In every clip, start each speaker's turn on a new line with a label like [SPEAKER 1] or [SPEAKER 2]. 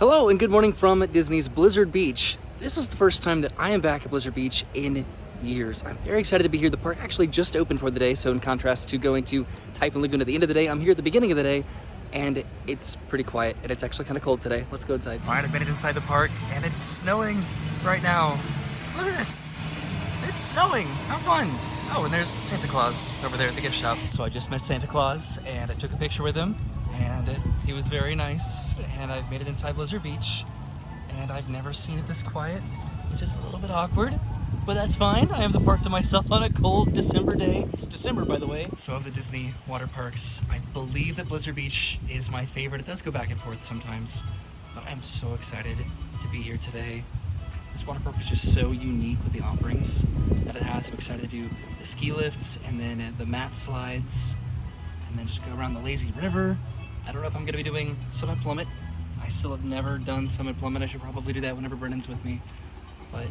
[SPEAKER 1] Hello and good morning from Disney's Blizzard Beach. This is the first time that I am back at Blizzard Beach in years. I'm very excited to be here. The park actually just opened for the day, so in contrast to going to Typhoon Lagoon at the end of the day, I'm here at the beginning of the day, and it's pretty quiet, and it's actually kind of cold today. Let's go inside. All right, I've made it inside the park, and it's snowing right now. Look at this. It's snowing. How fun. Oh, and there's Santa Claus over there at the gift shop. So I just met Santa Claus, and I took a picture with him, and he was very nice, and I've made it inside Blizzard Beach, and I've never seen it this quiet, which is a little bit awkward, but that's fine. I have the park to myself on a cold December day. It's December, by the way. So of the Disney water parks, I believe that Blizzard Beach is my favorite. It does go back and forth sometimes, but I'm so excited to be here today. This water park is just so unique with the offerings that it has. I'm excited to do the ski lifts and then the mat slides, and then just go around the lazy river. I don't know if I'm gonna be doing Summit Plummet. I still have never done Summit Plummet. I should probably do that whenever Brennan's with me. But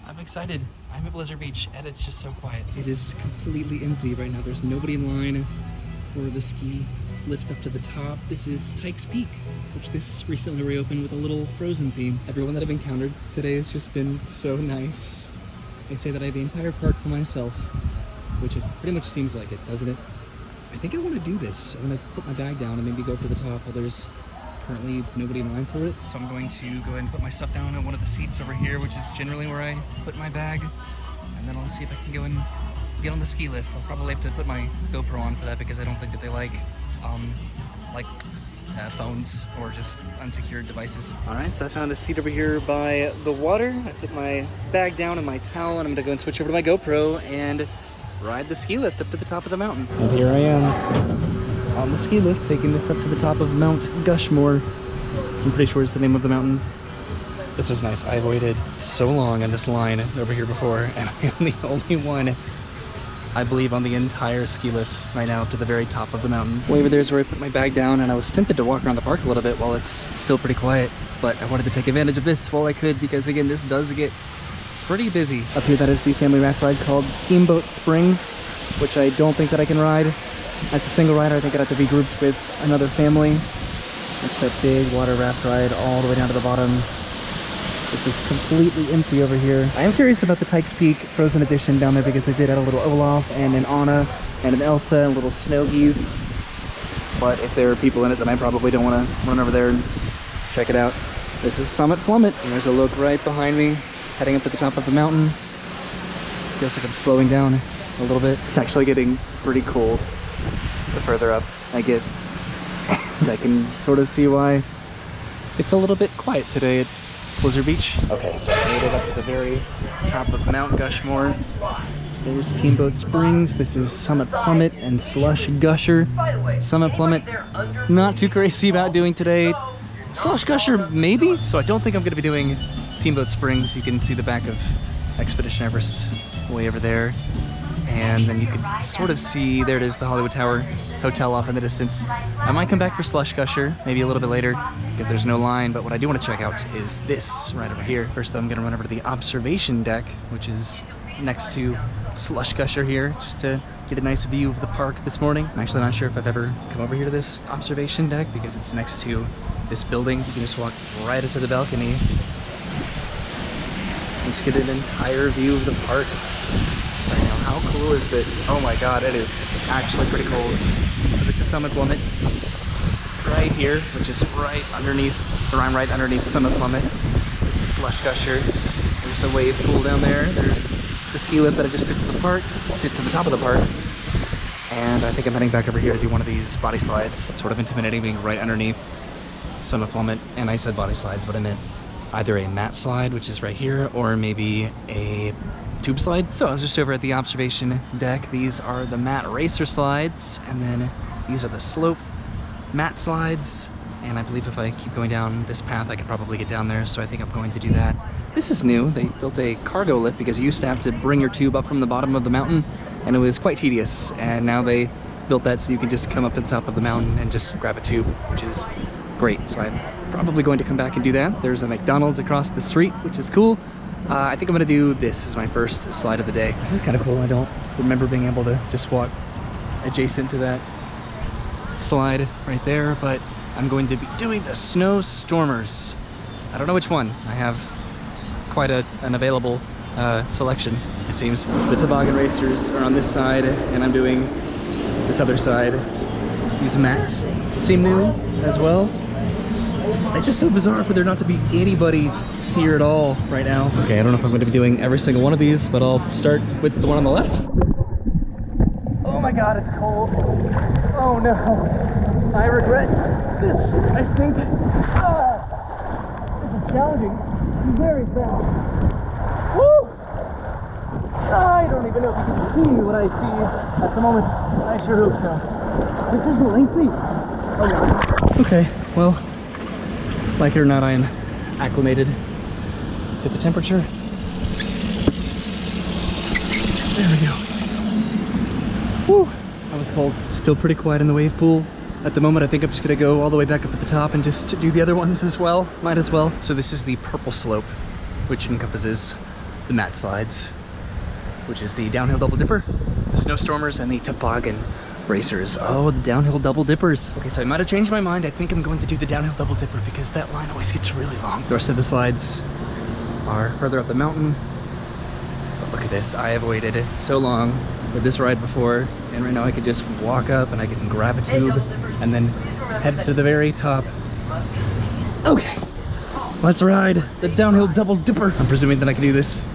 [SPEAKER 1] I'm excited. I'm at Blizzard Beach and it's just so quiet. It is completely empty right now. There's nobody in line for the ski lift up to the top. This is Tyke's Peak, which this recently reopened with a little Frozen theme. Everyone that I've encountered today has just been so nice. They say that I have the entire park to myself, which it pretty much seems like it, doesn't it? I think I want to do this. I'm going to put my bag down and maybe go up to the top while there's currently nobody in line for it. So I'm going to go ahead and put my stuff down on one of the seats over here, which is generally where I put my bag. And then I'll see if I can go and get on the ski lift. I'll probably have to put my GoPro on for that because I don't think that they like phones or just unsecured devices. All right, so I found a seat over here by the water. I put my bag down and my towel, and I'm gonna go and switch over to my GoPro and ride the ski lift up to the top of the mountain. And here I am on the ski lift, taking this up to the top of Mount Gushmore. I'm pretty sure it's the name of the mountain. This was nice. I've waited so long on this line over here before, and I am the only one, I believe, on the entire ski lift right now up to the very top of the mountain. Way over there is where I put my bag down, and I was tempted to walk around the park a little bit while it's still pretty quiet, but I wanted to take advantage of this while I could because, again, this does get pretty busy. Up here, that is the family raft ride called Steamboat Springs, which I don't think that I can ride. As a single rider, I think I'd have to be grouped with another family. It's that big water raft ride all the way down to the bottom. This is completely empty over here. I am curious about the Tyke's Peak Frozen Edition down there because they did add a little Olaf and an Anna and an Elsa and little snow geese. But if there are people in it, then I probably don't want to run over there and check it out. This is Summit Plummet. And there's a look right behind me, heading up to the top of the mountain. Feels like I'm slowing down a little bit. It's actually getting pretty cold the further up I get. And I can sort of see why it's a little bit quiet today at Blizzard Beach. Okay, so I made it up to the very top of Mount Gushmore. There's Steamboat Springs. This is Summit Plummet and Slush Gusher. Summit Plummet, not too crazy about doing today. Slush Gusher, maybe? So I don't think I'm going to be doing Steamboat Springs. You can see the back of Expedition Everest way over there. And then you could sort of see, there it is, the Hollywood Tower Hotel off in the distance. I might come back for Slush Gusher, maybe a little bit later, because there's no line, but what I do want to check out is this right over here. First though, I'm going to run over to the observation deck, which is next to Slush Gusher here, just to get a nice view of the park this morning. I'm actually not sure if I've ever come over here to this observation deck, because it's next to this building. You can just walk right up to the balcony. Just get an entire view of the park. Right now, how cool is this? Oh my god, it is actually pretty cold. So this is Summit Plummet right here, which is right underneath, or I'm right underneath Summit Plummet. This is Slush Gusher. There's the wave pool down there. There's the ski lift that I just took to the park, to the top of the park. And I think I'm heading back over here to do one of these body slides. It's sort of intimidating being right underneath Summit Plummet, and I said body slides, but I meant either a mat slide, which is right here, or maybe a tube slide. So I was just over at the observation deck. These are the mat racer slides, and then these are the slope mat slides. And I believe if I keep going down this path, I could probably get down there, so I think I'm going to do that. This is new. They built a cargo lift because you used to have to bring your tube up from the bottom of the mountain, and it was quite tedious. And now they built that so you can just come up to the top of the mountain and just grab a tube, which is great. So I'm probably going to come back and do that. There's a McDonald's across the street, which is cool. I think I'm gonna do this as my first slide of the day. This is kind of cool. I don't remember being able to just walk adjacent to that slide right there, but I'm going to be doing the Snow Stormers. I don't know which one. I have quite an available selection, it seems. So the toboggan racers are on this side, and I'm doing this other side. These mats seem new as well. It's just so bizarre for there not to be anybody here at all right now. Okay, I don't know if I'm going to be doing every single one of these, but I'll start with the one on the left. Oh my god, it's cold. Oh no. I regret this, I think. This is challenging. Very fast. Woo! I don't even know if you can see what I see at the moment. I sure hope so. This is lengthy. Oh god. Okay, well, like it or not, I am acclimated to the temperature. There we go. Woo! That was cold. It's still pretty quiet in the wave pool. At the moment, I think I'm just gonna go all the way back up to the top and just do the other ones as well. Might as well. So this is the purple slope, which encompasses the mat slides, which is the downhill double dipper, the snowstormers, and the toboggan racers. Oh, the downhill double dippers. Okay, so I might have changed my mind. I think I'm going to do the downhill double dipper because that line always gets really long. The rest of the slides are further up the mountain. But look at this. I have waited so long for this ride before, and right now I could just walk up and I can grab a tube and then head to the very top. Okay, let's ride the downhill double dipper. I'm presuming that I can do this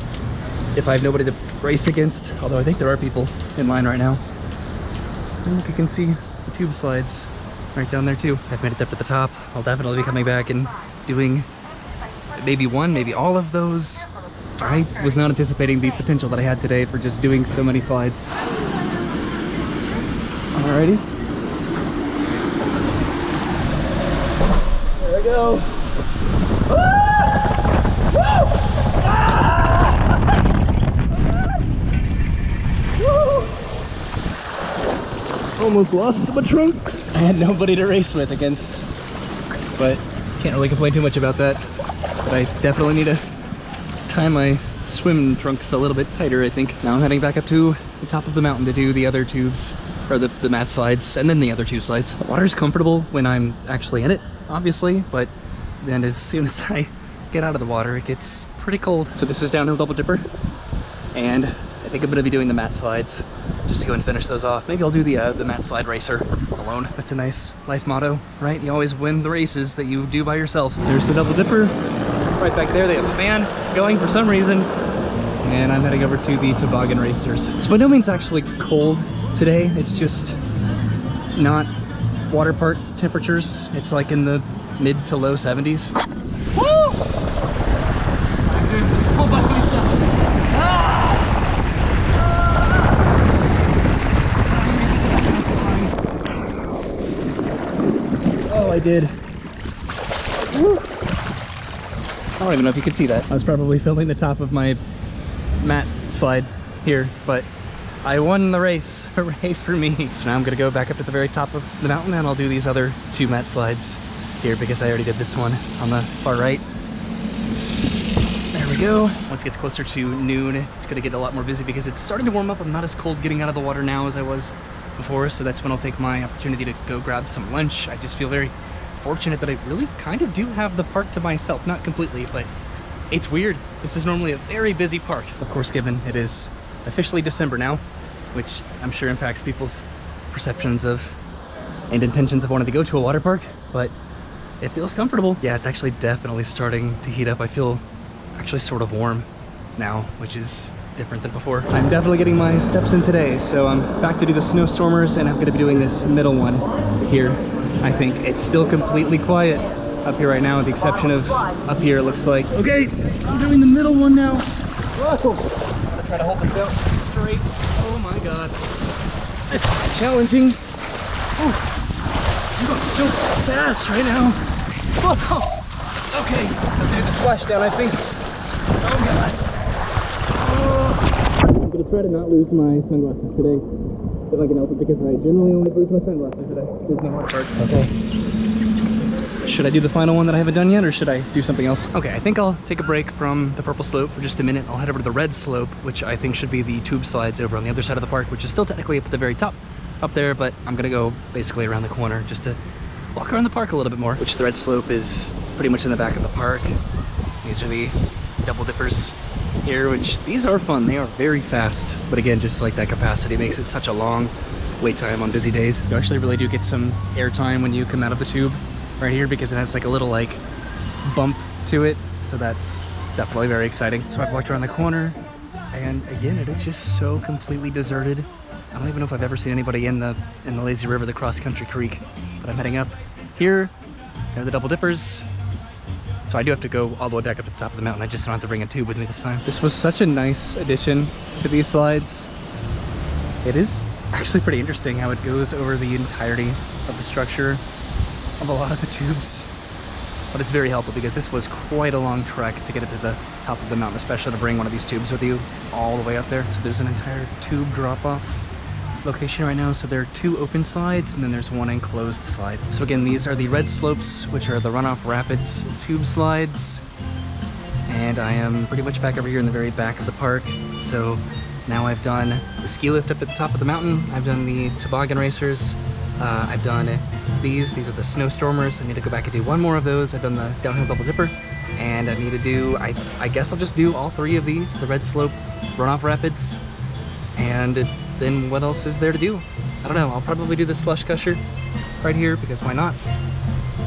[SPEAKER 1] if I have nobody to race against, although I think there are people in line right now. And look, you can see the tube slides right down there too. I've made it up to the top. I'll definitely be coming back and doing maybe one, maybe all of those. I was not anticipating the potential that I had today for just doing so many slides. Alrighty. There we go. Almost lost my trunks. I had nobody to race with against, but can't really complain too much about that. But I definitely need to tie my swim trunks a little bit tighter, I think. Now I'm heading back up to the top of the mountain to do the other tubes, or the mat slides, and then the other tube slides. The water's comfortable when I'm actually in it, obviously, but then as soon as I get out of the water, it gets pretty cold. So this is downhill double dipper, and I think I'm gonna be doing the mat slides just to go and finish those off. Maybe I'll do the mat slide racer alone. That's a nice life motto, right? You always win the races that you do by yourself. There's the double dipper. Right back there, they have a fan going for some reason. And I'm heading over to the toboggan racers. It's by no means actually cold today. It's just not water park temperatures. It's like in the mid to low 70s. Woo! I'm doing this all by myself. Oh, I did. Woo! I don't even know if you could see that. I was probably filming the top of my mat slide here, but I won the race. Hooray for me. So now I'm gonna go back up to the very top of the mountain and I'll do these other two mat slides here because I already did this one on the far right. There we go. Once it gets closer to noon, it's gonna get a lot more busy because it's starting to warm up. I'm not as cold getting out of the water now as I was before, so that's when I'll take my opportunity to go grab some lunch. I just feel very fortunate that I really kind of do have the park to myself. Not completely, but it's weird. This is normally a very busy park. Of course, given it is officially December now, which I'm sure impacts people's perceptions of and intentions of wanting to go to a water park, but it feels comfortable. Yeah, it's actually definitely starting to heat up. I feel actually sort of warm now, which is different than before. I'm definitely getting my steps in today, so I'm back to do the snowstormers, and I'm gonna be doing this middle one here. I think it's still completely quiet up here right now, with the exception of up here, it looks like. Okay, I'm doing the middle one now. Whoa. I'm gonna try to hold this out straight. Oh my god. This is challenging. Oh, I'm going so fast right now. Whoa. Okay, I'll do the splashdown, I think. Oh god. Oh. I'm gonna try to not lose my sunglasses today, if I can help it, because I generally always lose my sunglasses at a Disney water park. Okay. Should I do the final one that I haven't done yet, or should I do something else? Okay, I think I'll take a break from the purple slope for just a minute. I'll head over to the red slope, which I think should be the tube slides over on the other side of the park, which is still technically up at the very top up there, but I'm gonna go basically around the corner just to walk around the park a little bit more, which the red slope is pretty much in the back of the park. These are the double dippers here, which these are fun. They are very fast, but again, just like that capacity makes it such a long wait time on busy days. You actually really do get some air time when you come out of the tube right here, because it has like a little like bump to it, so that's definitely very exciting. So I've walked around the corner, and again, it is just so completely deserted. I don't even know if I've ever seen anybody in the lazy river, the cross-country creek, but I'm heading up here. There are the double dippers. So I do have to go all the way back up to the top of the mountain. I just don't have to bring a tube with me this time. This was such a nice addition to these slides. It is actually pretty interesting how it goes over the entirety of the structure of a lot of the tubes. But it's very helpful because this was quite a long trek to get up to the top of the mountain, especially to bring one of these tubes with you all the way up there. So there's an entire tube drop-off location right now. So there are 2 open slides and then there's 1 enclosed slide. So again, these are the red slopes, which are the runoff rapids tube slides. And I am pretty much back over here in the very back of the park. So now I've done the ski lift up at the top of the mountain. I've done the toboggan racers. I've done these are the snowstormers. I need to go back and do 1 more of those. I've done the downhill double dipper, and I need to do, I guess I'll just do all 3 of these, the red slope runoff rapids, and then what else is there to do? I don't know. I'll probably do the slush gusher right here, because why not?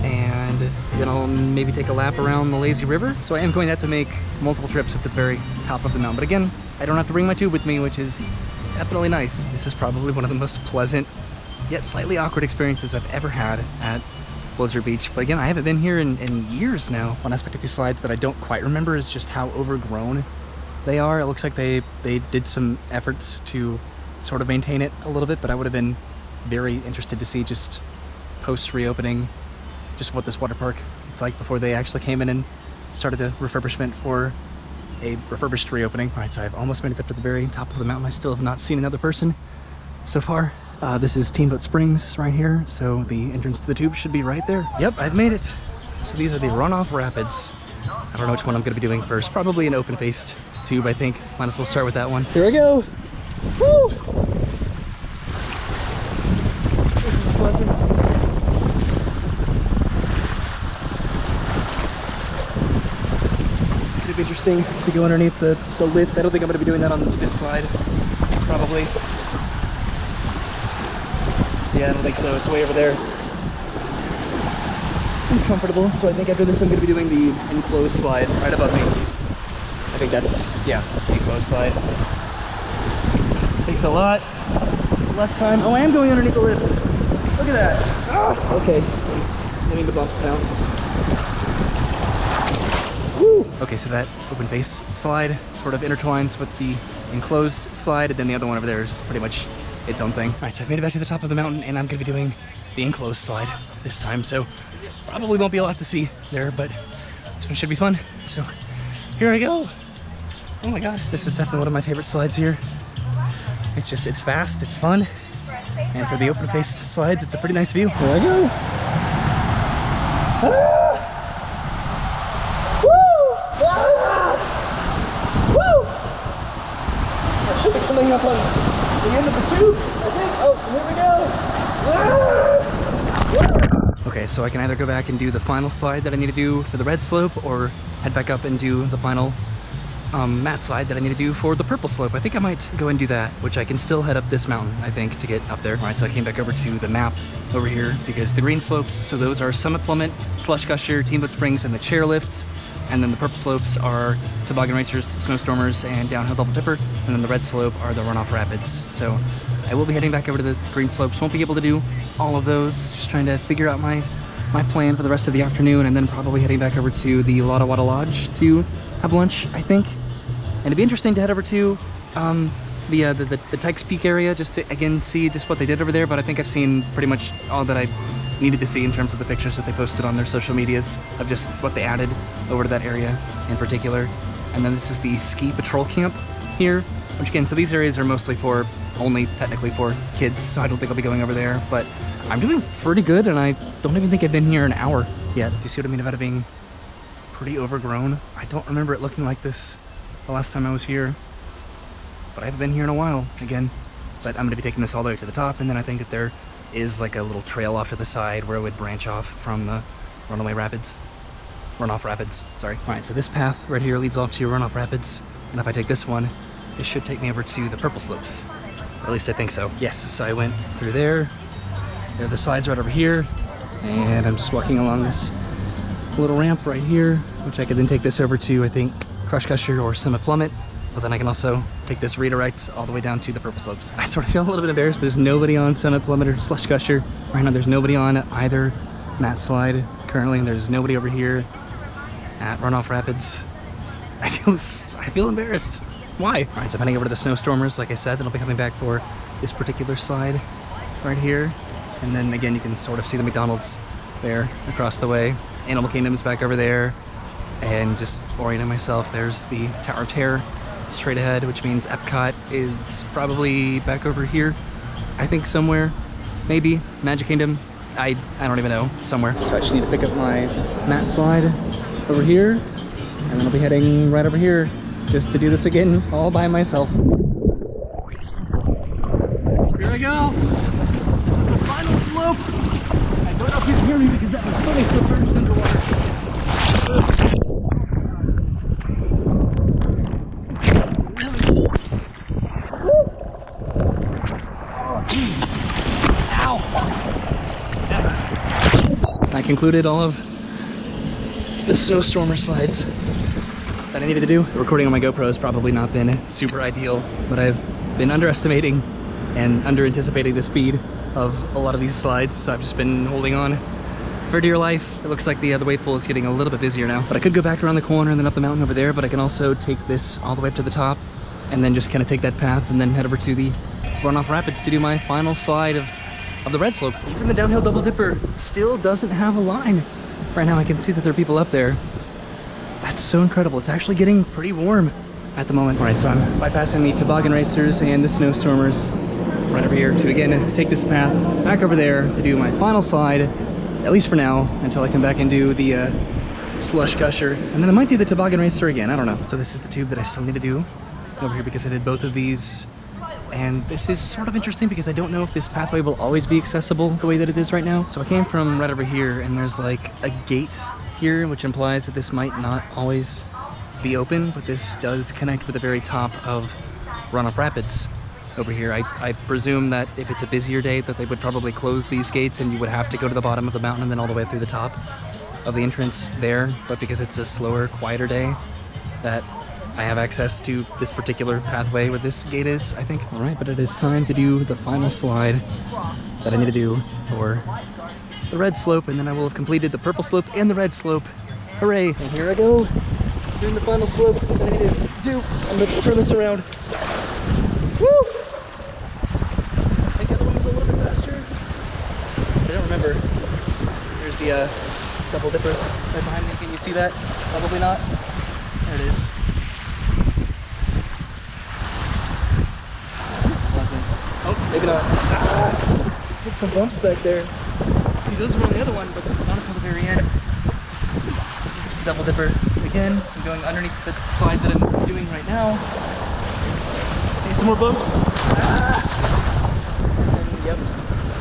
[SPEAKER 1] And then I'll maybe take a lap around the lazy river. So I am going to have to make multiple trips at the very top of the mountain, but again, I don't have to bring my tube with me, which is definitely nice. This is probably one of the most pleasant yet slightly awkward experiences I've ever had at Blizzard Beach. But again, I haven't been here in years now. One aspect of these slides that I don't quite remember is just how overgrown they are. It looks like they did some efforts to sort of maintain it a little bit, but I would have been very interested to see just post reopening just what this water park it's like before they actually came in and started a refurbishment for a refurbished reopening. All right, so I've almost made it up to the very top of the mountain. I still have not seen another person so far. This is Steamboat Springs right here, so the entrance to the tube should be right there. Yep, I've made it. So these are the runoff rapids. I don't know which one I'm going to be doing first. Probably an open-faced tube, I think. Might as well start with that one. Here we go. Woo! This is pleasant. It's going to be interesting to go underneath the lift. I don't think I'm going to be doing that on this slide, probably. Yeah, I don't think so. It's way over there. This one's comfortable, so I think after this I'm going to be doing the enclosed slide right above me. I think that's, yeah, the enclosed slide. Takes a lot less time. Oh, I am going underneath the lift. Look at that. Ah, okay. Hitting the bumps now. Woo! Okay, so that open face slide sort of intertwines with the enclosed slide, and then the other one over there is pretty much its own thing. All right, so I've made it back to the top of the mountain, and I'm going to be doing the enclosed slide this time, so probably won't be a lot to see there, but this one should be fun. So here I go. Oh my god, this is definitely one of my favorite slides here. It's fast, it's fun, and for the open-faced slides, it's a pretty nice view. Here I go. Ah! Woo! Ah! Woo! I should be coming up on the end of the tube, I think. Oh, here we go. Okay, so I can either go back and do the final slide that I need to do for the red slope, or head back up and do the final mat slide that I need to do for the purple slope. I think I might go and do that, which I can still head up this mountain, I think, to get up there. All right, so I came back over to the map over here, because the green slopes, so those are Summit Plummet, Slush Gusher, Steamboat Springs, and the chair lifts. And then the purple slopes are Toboggan Racers, Snowstormers, and Downhill Double Dipper. And then the red slope are the Runoff Rapids. So I will be heading back over to the green slopes. Won't be able to do all of those. Just trying to figure out my plan for the rest of the afternoon, and then probably heading back over to the Lotta Wada Lodge to have lunch, I think. And it'd be interesting to head over to the Tykes Peak area, just to again see just what they did over there. But I think I've seen pretty much all that I needed to see in terms of the pictures that they posted on their social medias of just what they added over to that area in particular. And then this is the ski patrol camp here, which again, so these areas are mostly for only technically for kids, so I don't think I'll be going over there. But I'm doing pretty good, and I don't even think I've been here an hour yet. Do you see what I mean about it being pretty overgrown? I don't remember it looking like this the last time I was here, but I haven't been here in a while again. But I'm going to be taking this all the way to the top, and then I think that there is like a little trail off to the side where it would branch off from the Runaway Rapids. Runoff Rapids, sorry. All right, so this path right here leads off to Runoff Rapids, and if I take this one, it should take me over to the Purple Slopes. Or at least I think so. Yes, so I went through there. There are the slides right over here, and I'm just walking along this little ramp right here, which I could then take this over to, I think, Crush Gusher or Summit Plummet. But then I can also take this redirect all the way down to the Purple Slopes. I sort of feel a little bit embarrassed. There's nobody on Summit Plummet or Slush Gusher. Right now there's nobody on either Mat Slide currently, and there's nobody over here at Runoff Rapids. I feel embarrassed. Why? All right, so I'm heading over to the Snowstormers, like I said, then I'll be coming back for this particular slide right here. And then again, you can sort of see the McDonald's there across the way. Animal Kingdom's back over there. And just orienting myself, there's the Tower of Terror straight ahead, which means Epcot is probably back over here. I think somewhere, maybe. Magic Kingdom, I don't even know, somewhere. So I just need to pick up my Mat Slide over here, and then I'll be heading right over here just to do this again all by myself. Here I go. This is the final slope. I don't know if you can hear me because that was fully submerged underwater. Really? Oh, jeez. Ow. I concluded all of the Snowstormer slides that I needed to do. The recording on my GoPro has probably not been super ideal, but I've been underestimating and under-anticipating the speed of a lot of these slides, so I've just been holding on for dear life. It looks like the wave pool is getting a little bit busier now, but I could go back around the corner and then up the mountain over there, but I can also take this all the way up to the top and then just kind of take that path and then head over to the Runoff Rapids to do my final slide of the red slope. Even the downhill double dipper still doesn't have a line. Right now I can see that there are people up there. That's so incredible. It's actually getting pretty warm at the moment. All right, so I'm bypassing the toboggan racers and the Snowstormers right over here to again take this path back over there to do my final slide, at least for now, until I come back and do the Slush Gusher, and then I might do the toboggan racer again. I don't know. So this is the tube that I still need to do over here because I did both of these, and this is sort of interesting because I don't know if this pathway will always be accessible the way that it is right now. So I came from right over here, and there's like a gate here, which implies that this might not always be open, but this does connect with the very top of Runoff Rapids over here. I presume that if it's a busier day that they would probably close these gates and you would have to go to the bottom of the mountain and then all the way up through the top of the entrance there, but because it's a slower, quieter day, that I have access to this particular pathway where this gate is, I think. All right, but it is time to do the final slide that I need to do for the red slope, and then I will have completed the purple slope and the red slope. Hooray! And here I go, doing the final slope that I need to do. I'm gonna turn this around. Woo! I think the other one was a little bit faster. I don't remember. There's the double dipper right behind me. Can you see that? Probably not. There it is. This is pleasant. Oh, maybe not. Ah! Hit some bumps back there. See, those were on the other one, but not until the very end. Here's the double dipper again. I'm going underneath the slide that I'm doing right now. Need some more bumps. And, yep,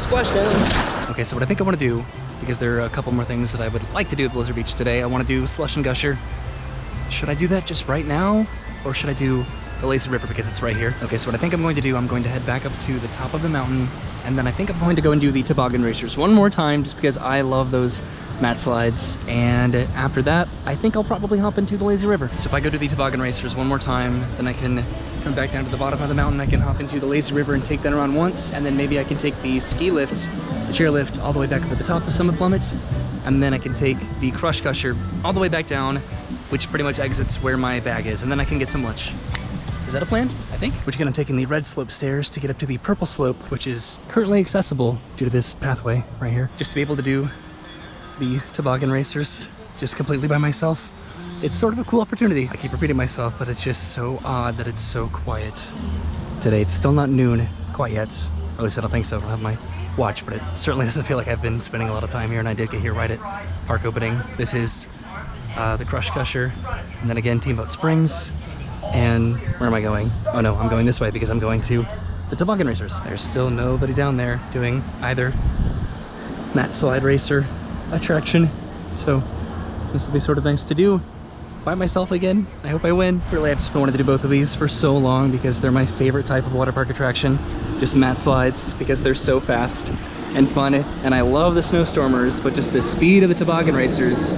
[SPEAKER 1] splashdown. Okay, so what I think I want to do, because there are a couple more things that I would like to do at Blizzard Beach today. I want to do Slush and Gusher. Should I do that just right now, or should I do the Lazy River because it's right here? Okay, so what I think I'm going to do, I'm going to head back up to the top of the mountain, and then I think I'm going to go and do the toboggan racers one more time, just because I love those mat slides. And after that, I think I'll probably hop into the Lazy River. So if I go to the toboggan racers one more time, then I can come back down to the bottom of the mountain. I can hop into the Lazy River and take that around once, and then maybe I can take the ski lift, the chair lift, all the way back up to the top of Summit Plummet, and then I can take the Crush Gusher all the way back down, which pretty much exits where my bag is, and then I can get some lunch. Is that a plan? I think. Which again, I'm taking the red slope stairs to get up to the purple slope, which is currently accessible due to this pathway right here. Just to be able to do the toboggan racers just completely by myself. It's sort of a cool opportunity. I keep repeating myself, but it's just so odd that it's so quiet today. It's still not noon quite yet. Or at least I don't think so. I don't have my watch, but it certainly doesn't feel like I've been spending a lot of time here, and I did get here right at park opening. This is the Crush Gusher, and then again Steamboat Springs. And where am I going? Oh no, I'm going this way because I'm going to the toboggan racers. There's still nobody down there doing either mat slide racer attraction. So this will be sort of nice to do by myself again. I hope I win. Really, I've just been wanting to do both of these for so long because they're my favorite type of water park attraction. Just mat slides, because they're so fast and fun. And I love the snowstormers, but just the speed of the toboggan racers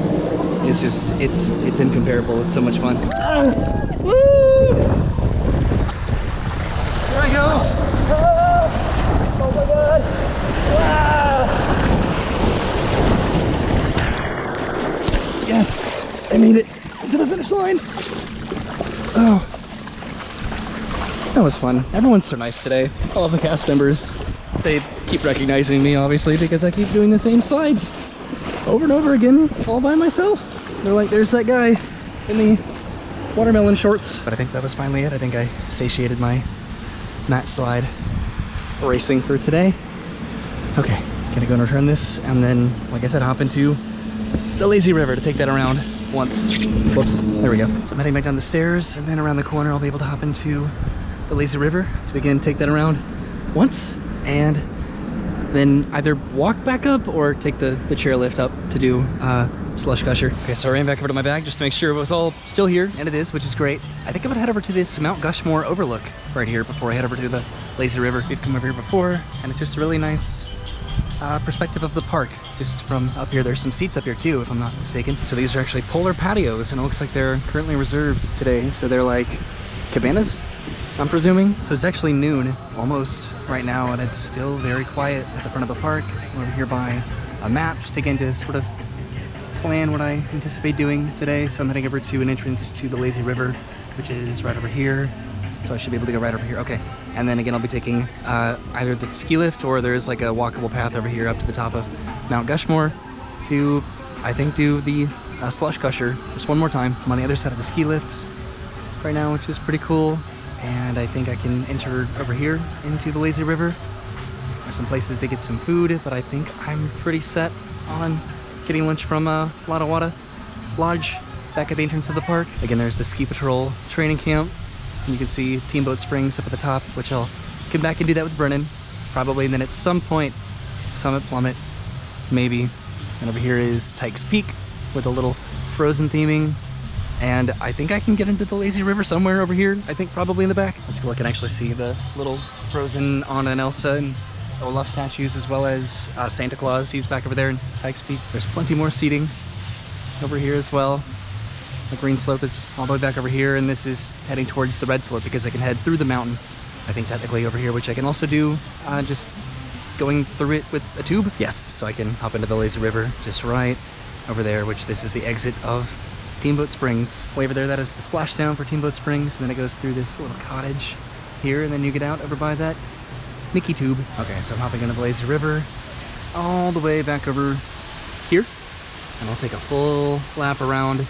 [SPEAKER 1] is just, it's incomparable. It's so much fun. Woo! Here I go. Oh my God. Wow. Yes, I made it to the finish line. Oh, that was fun. Everyone's so nice today. All of the cast members, they keep recognizing me, obviously, because I keep doing the same slides over and over again, all by myself. They're like, there's that guy in the watermelon shorts. But I think that was finally it. I think I satiated my mat slide racing for today. Okay, gonna go and return this, and then, like I said, hop into the lazy river to take that around once. Whoops, there we go. So I'm heading back down the stairs, and then around the corner I'll be able to hop into the lazy river to again take that around once, and then either walk back up or take the chairlift up to do slush gusher. Okay, so I ran back over to my bag just to make sure it was all still here, and it is, which is great. I think I'm gonna head over to this Mount Gushmore overlook right here before I head over to the lazy river. We've come over here before, and it's just a really nice perspective of the park just from up here. There's some seats up here too, if I'm not mistaken. So these are actually polar patios, and it looks like they're currently reserved today. So they're like cabanas, I'm presuming. So it's actually noon almost right now, and it's still very quiet at the front of the park. I'm over here by a map just again to sort of plan what I anticipate doing today. So I'm heading over to an entrance to the lazy river, which is right over here. So I should be able to go right over here. Okay. And then again, I'll be taking either the ski lift, or there's like a walkable path over here up to the top of Mount Gushmore to, I think, do the slush gusher just one more time. I'm on the other side of the ski lift right now, which is pretty cool. And I think I can enter over here into the lazy river. There's some places to get some food, but I think I'm pretty set on getting lunch from Lada Wada Lodge back at the entrance of the park. Again, there's the ski patrol training camp. And you can see Teamboat Springs up at the top, which I'll come back and do that with Brennan, probably. And then at some point, Summit Plummet, maybe. And over here is Tykes Peak with a little frozen theming. And I think I can get into the lazy river somewhere over here. I think probably in the back. Let's go look and actually see the little frozen Anna and Elsa and Olaf statues, as well as Santa Claus. He's back over there in Tykes Peak. There's plenty more seating over here as well. The green slope is all the way back over here, and this is heading towards the red slope because I can head through the mountain, I think technically over here, which I can also do just going through it with a tube. Yes, so I can hop into the lazy river just right over there, which this is the exit of Teamboat Springs. Way over there, that is the splashdown for Teamboat Springs, and then it goes through this little cottage here, and then you get out over by that Mickey tube. Okay, so I'm hopping into the lazy river all the way back over here, and I'll take a full lap around.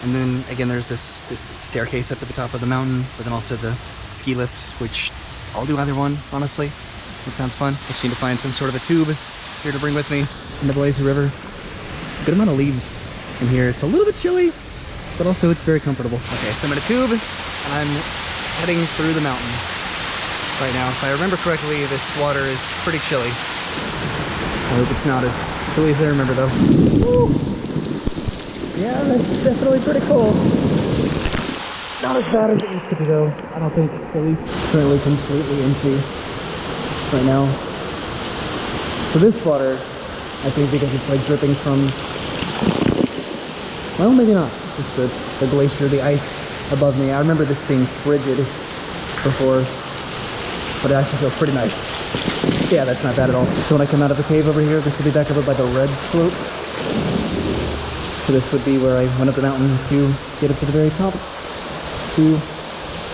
[SPEAKER 1] And then again, there's this staircase up at the top of the mountain, but then also the ski lift, which I'll do either one, honestly. It sounds fun. Just need to find some sort of a tube here to bring with me into the lazy river. Good amount of leaves in here. It's a little bit chilly, but also it's very comfortable. Okay, so I'm in a tube, and I'm heading through the mountain right now. If I remember correctly, this water is pretty chilly. I hope it's not as chilly as I remember, though. Woo! Yeah, that's definitely pretty cold. Not as bad as it used to be, though. I don't think, at least it's currently completely empty right now. So this water, I think because it's like dripping from, well, maybe not, just the glacier, the ice above me. I remember this being frigid before, but it actually feels pretty nice. Yeah, that's not bad at all. So when I come out of the cave over here, this will be back over by the red slopes. So this would be where I went up the mountain to get up to the very top to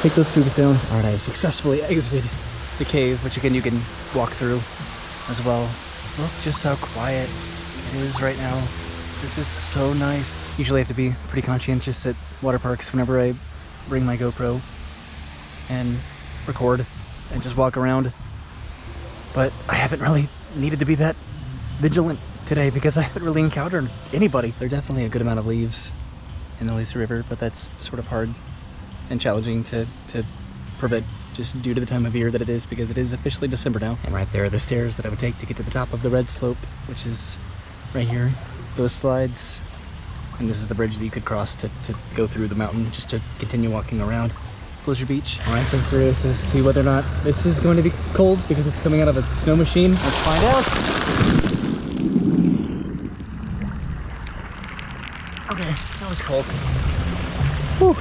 [SPEAKER 1] take those tubes down. All right, I successfully exited the cave, which again you can walk through as well. Look just how quiet it is right now. This is so nice. Usually I have to be pretty conscientious at water parks whenever I bring my GoPro and record and just walk around. But I haven't really needed to be that vigilant today because I haven't really encountered anybody. There are definitely a good amount of leaves in the lazy river, but that's sort of hard and challenging to prevent just due to the time of year that it is, because it is officially December now. And right there are the stairs that I would take to get to the top of the red slope, which is right here. Those slides And this is the bridge that you could cross to go through the mountain, just to continue walking around Blizzard Beach. All right, so I'm curious as to whether or not this is going to be cold because it's coming out of a snow machine. Let's find out. Okay, that was cold. Whew.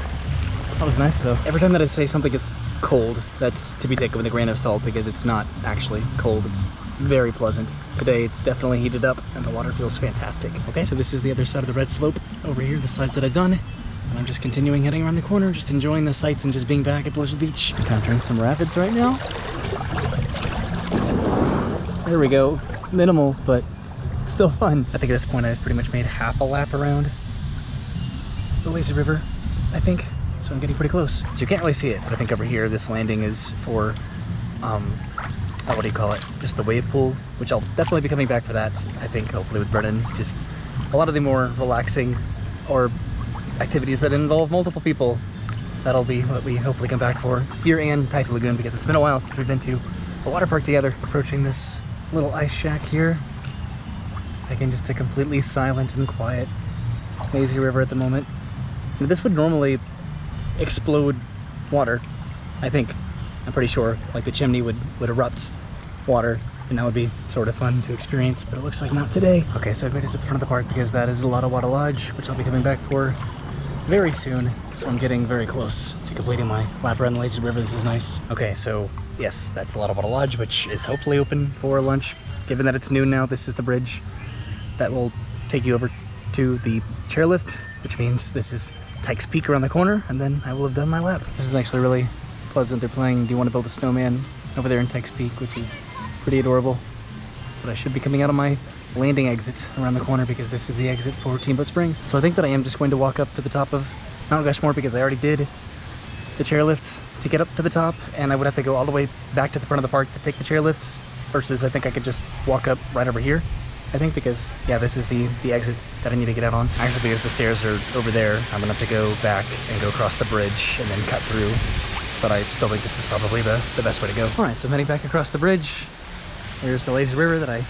[SPEAKER 1] That was nice though. Every time that I say something is cold, that's to be taken with a grain of salt because it's not actually cold. It's very pleasant. Today it's definitely heated up and the water feels fantastic. Okay, so this is the other side of the red slope over here, the sides that I've done. And I'm just continuing heading around the corner, just enjoying the sights and just being back at Blizzard Beach. Encountering some rapids right now. There we go. Minimal, but still fun. I think at this point I've pretty much made half a lap around the lazy river, I think. So I'm getting pretty close. So you can't really see it, but I think over here this landing is for, what do you call it? Just the wave pool, which I'll definitely be coming back for that, I think, hopefully with Brennan. Just a lot of the more relaxing or activities that involve multiple people. That'll be what we hopefully come back for here and Typhoon Lagoon, because it's been a while since we've been to a water park together. Approaching this little ice shack here. Again, just a completely silent and quiet lazy river at the moment. Now, this would normally explode water, I think. I'm pretty sure, like the chimney would erupt water, and that would be sort of fun to experience, but it looks like not today. Okay, so I made it to the front of the park because that is Lotta Wada Lodge, which I'll be coming back for very soon. So I'm getting very close to completing my lap around the lazy river. This is nice. Okay, so yes, that's Lotta Wada Lodge, which is hopefully open for lunch. Given that it's noon now, this is the bridge that will take you over to the chairlift, which means this is Tykes Peak around the corner, and then I will have done my lap. This is actually really pleasant. They're playing Do You Want to Build a Snowman over there in Tykes Peak, which is pretty adorable. But I should be coming out of my landing exit around the corner because this is the exit for Steamboat Springs. So I think that I am just going to walk up to the top of Mount Rushmore because I already did the chairlift to get up to the top, and I would have to go all the way back to the front of the park to take the chairlifts, versus I think I could just walk up right over here. I think because, yeah, this is the exit that I need to get out on. Actually, because the stairs are over there, I'm gonna have to go back and go across the bridge and then cut through. But I still think this is probably the best way to go. All right, so I'm heading back across the bridge. There's the lazy river that I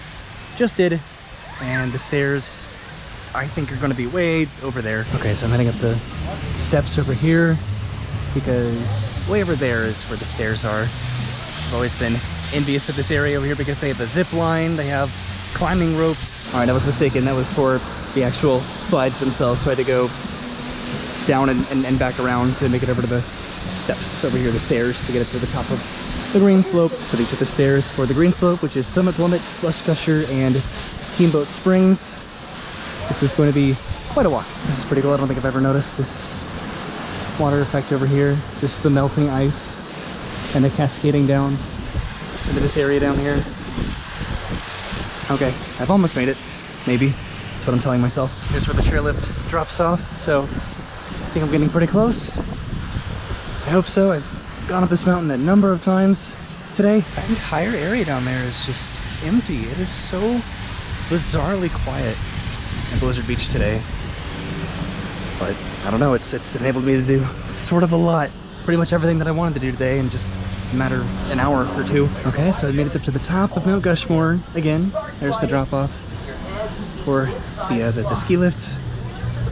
[SPEAKER 1] just did. And the stairs, I think, are gonna be way over there. Okay, so I'm heading up the steps over here because way over there is where the stairs are. I've always been envious of this area over here because they have a zip line, they have climbing ropes. All right, I was mistaken. That was for the actual slides themselves. So I had to go down and back around to make it over to the steps over here, the stairs, to get it to the top of the green slope. So these are the stairs for the green slope, which is Summit Plummet, Slush Gusher, and Steamboat Springs. This is going to be quite a walk. This is pretty cool. I don't think I've ever noticed this water effect over here. Just the melting ice and the cascading down into this area down here. Okay, I've almost made it. Maybe. That's what I'm telling myself. Here's where the chairlift drops off. So I think I'm getting pretty close. I hope so. I've gone up this mountain a number of times today. That entire area down there is just empty. It is so bizarrely quiet in Blizzard Beach today. But I don't know, it's enabled me to do sort of a lot. Pretty much everything that I wanted to do today in just a matter of an hour or two. Okay, so I made it up to the top of Mount Rushmore again. There's the drop off for the ski lift.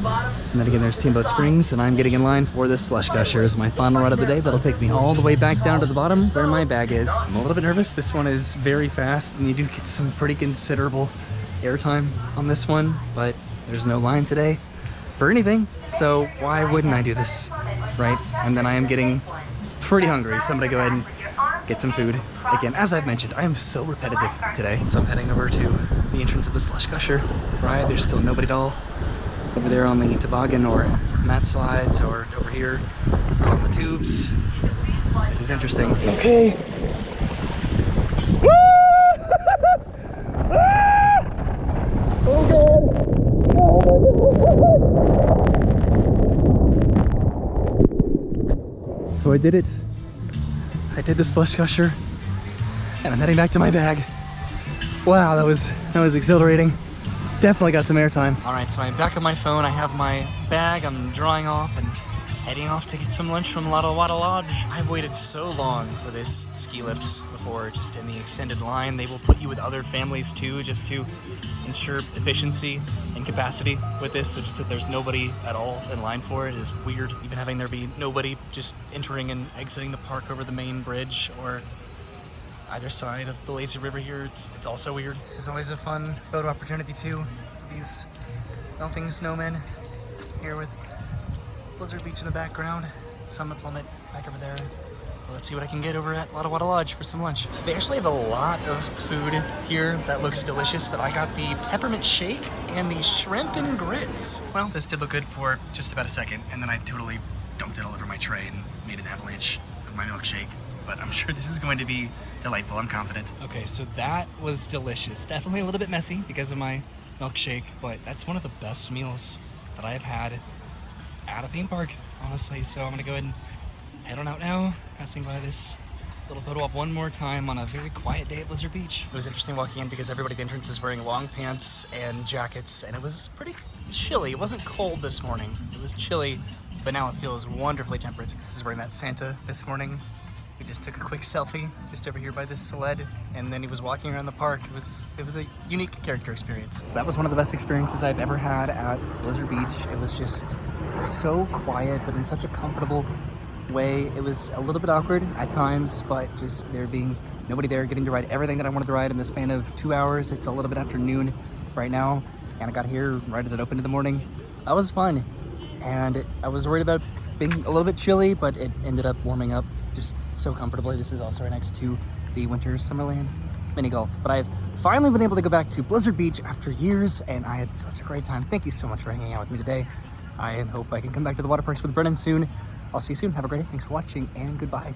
[SPEAKER 1] And then again, there's Steamboat Springs, and I'm getting in line for this Slush Gusher as my final ride of the day. That'll take me all the way back down to the bottom where my bag is. I'm a little bit nervous. This one is very fast, and you do get some pretty considerable airtime on this one, but there's no line today for anything, so why wouldn't I do this, right? And then I am getting pretty hungry, so I'm gonna go ahead and get some food. Again, as I've mentioned, I am so repetitive today. So I'm heading over to the entrance of the Slush Gusher, right? There's still nobody at all over there on the toboggan or mat slides, or over here on the tubes. This is interesting. Okay. So I did it. I did the Slush Gusher, and I'm heading back to my bag. Wow, that was exhilarating. Definitely got some airtime. All right, so I'm back on my phone. I have my bag. I'm drawing off and heading off to get some lunch from Lotta Wada Lodge. I've waited so long for this ski lift before, just in the extended line. They will put you with other families too, just to ensure efficiency and capacity with this. So just that there's nobody at all in line for it is weird. Even having there be nobody just entering and exiting the park over the main bridge or either side of the lazy river here, it's also weird. This is always a fun photo opportunity too. These melting snowmen here with Blizzard Beach in the background, Summit Plummet back over there. Well, let's see what I can get over at Wada Wada Lodge for some lunch. So they actually have a lot of food here that looks delicious, but I got the peppermint shake and the shrimp and grits. Well, this did look good for just about a second, and then I totally dumped it all over my tray and made an avalanche of my milkshake. But I'm sure this is going to be delightful, I'm confident. Okay, so that was delicious. Definitely a little bit messy because of my milkshake, but that's one of the best meals that I've had at a theme park, honestly. So I'm gonna go ahead and head on out now, passing by this little photo op one more time on a very quiet day at Blizzard Beach. It was interesting walking in because everybody at the entrance is wearing long pants and jackets, and it was pretty chilly. It wasn't cold this morning, it was chilly, but now it feels wonderfully temperate. This is where I met Santa this morning. We just took a quick selfie just over here by this sled, and then he was walking around the park. It was a unique character experience. So that was one of the best experiences I've ever had at Blizzard Beach. It was just so quiet, but in such a comfortable way. It was a little bit awkward at times, but just there being nobody there, getting to ride everything that I wanted to ride in the span of 2 hours. It's a little bit after noon right now, and I got here right as it opened in the morning. That was fun, and I was worried about being a little bit chilly, but it ended up warming up just so comfortably. This is also right next to the Winter Summerland mini golf. But I've finally been able to go back to Blizzard Beach after years, and I had such a great time. Thank you so much for hanging out with me today. I hope I can come back to the water parks with Brennan soon. I'll see you soon. Have a great day. Thanks for watching, and goodbye.